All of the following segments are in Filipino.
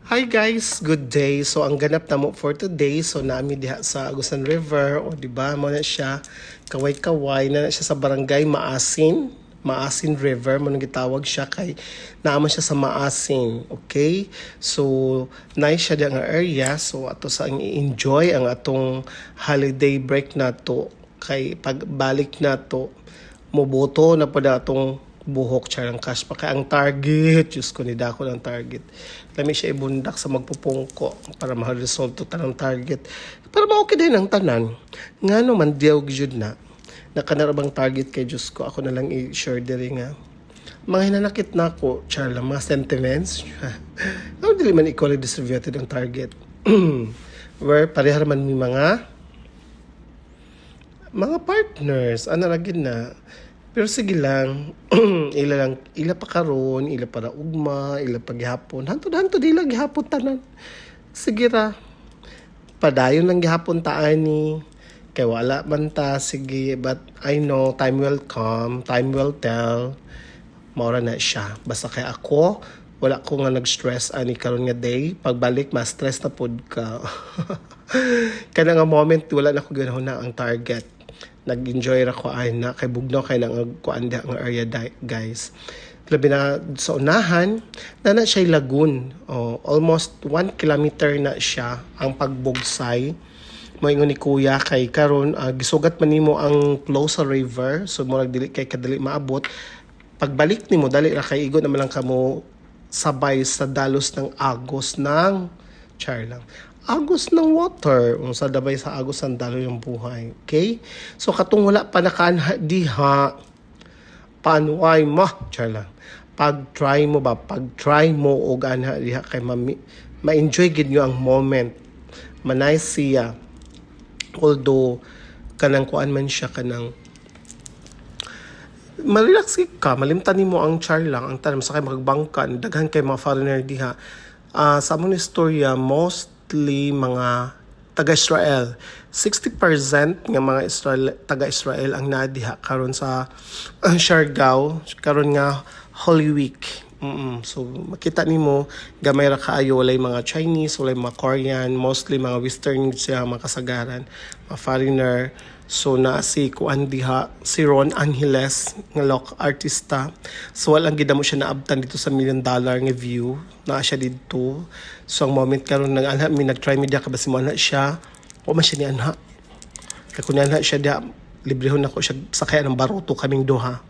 Hi guys, good day. So ang ganap na mo for today, so naami diha sa Agusan River, o di ba mo na siya kaway-kaway na siya sa barangay Maasin River mo nang gitawag siya kay naman siya sa Maasin, okay? So nice siya diha nga area, so ato sa ang i-enjoy ang atong holiday break na to kay pagbalik na to moboto na pa atong buhok charang cash pa kay ang target. Diyos ko, nida ko ng target. Lami siya ibundak sa magpupungko para ma-resolve to tanang target. Para ma-okay din ang tanan. Nga no man diyaw gyud na. Nakanarabang target kay Diyos ko. Ako na lang i-share diri nga. Mga hinanakit na ako, char lang, mga sentiments. Ano dili man equally distributed ang target. Where pareha man may mga partners. Ano lagi na. Pero sige lang, ila pa karon, ila para ugma, ila pa gihapon. Hantod ila gihapon tanan. Sige ra. Padayon lang gihapon taani. Kay wala man ta, sige, but I know time will come, time will tell. Maura na siya. Basta kay ako, wala ko nga nag-stress ani karon nga day. Pagbalik, ma-stress na pod ka. Kaya nga moment, wala na ko ganaw na ang target. Nag-enjoy ra ko ay na kay bugnaw kay nang kuan ang area guys. Labi na sa unahan na siya lagoon. Almost 1 kilometer na siya ang pagbugsay. Moingon ni kuya kay karon gisugat man nimo ang flow sa river, so murag dili kay kadali maabot. Pagbalik nimo dali ra kay igo naman lang kamo sabay sa dalos ng agos ng charlang. Agos ng water. Sa dabay sa agos ang dalo yung buhay. Okay? So, katong wala pa nakaanha diha, panuay mo. Char lang. Pag-try mo o anha diha kay ma-enjoy gid nyo ang moment. Manay siya. Although, kanang kuan man siya, kanang malirelax ka, malimtan mo ang char lang, ang tanam sa kay magbangkan, daghan kay mga foreigner diha. Sa among istorya, mga taga-Israel. 60% ng mga taga-Israel ang nadiha karon sa Siargao, karon nga Holy Week. So makita nimo gamay ra kaayo, walay mga Chinese, walay mga Korean, mostly mga Western siya mga kasagaran, mga foreigner. So na si kuan diha si Ron Angeles nga artista. So walang gid mo siya naabtan dito sa $1 million nga view na siya dito. So ang moment karon nang anha mi nag-try media ka basi mo anha siya. O man siya ni anha. Kay kun anha siya dia librehon nako siya sakay ng baruto kaming duha.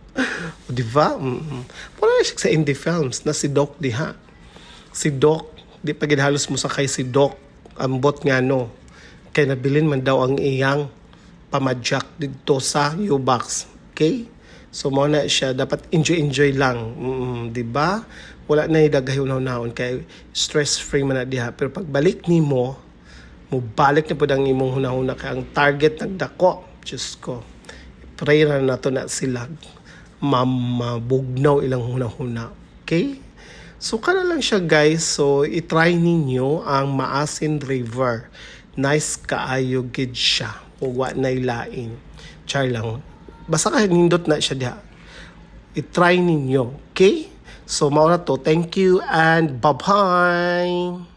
O di ba? Para siya sa indie films na si Doc diha. Si Doc di pa gid halos mo sakay si Doc ambot nga no. Kay nabilin man daw ang iyang pamadyak dito sa U-Box. Okay? So, mo na siya. Dapat enjoy lang. Di ba? Wala na idagayon-naon kay stress-free man na diha. Pero pagbalik ni mo balik na po ang imong hunahuna kay ang target nagdako. Diyos ko. Pray na to na sila. Mabugnaw ilang hunahuna. Okay? So, kana lang siya guys. So, itry ninyo ang Maasin River. Nice kaayo gid siya. O wa nay lain. Char lang. Basta ka nindot na siya diha. I-try ninyo. Okay? So, maura to. Thank you and bye-bye!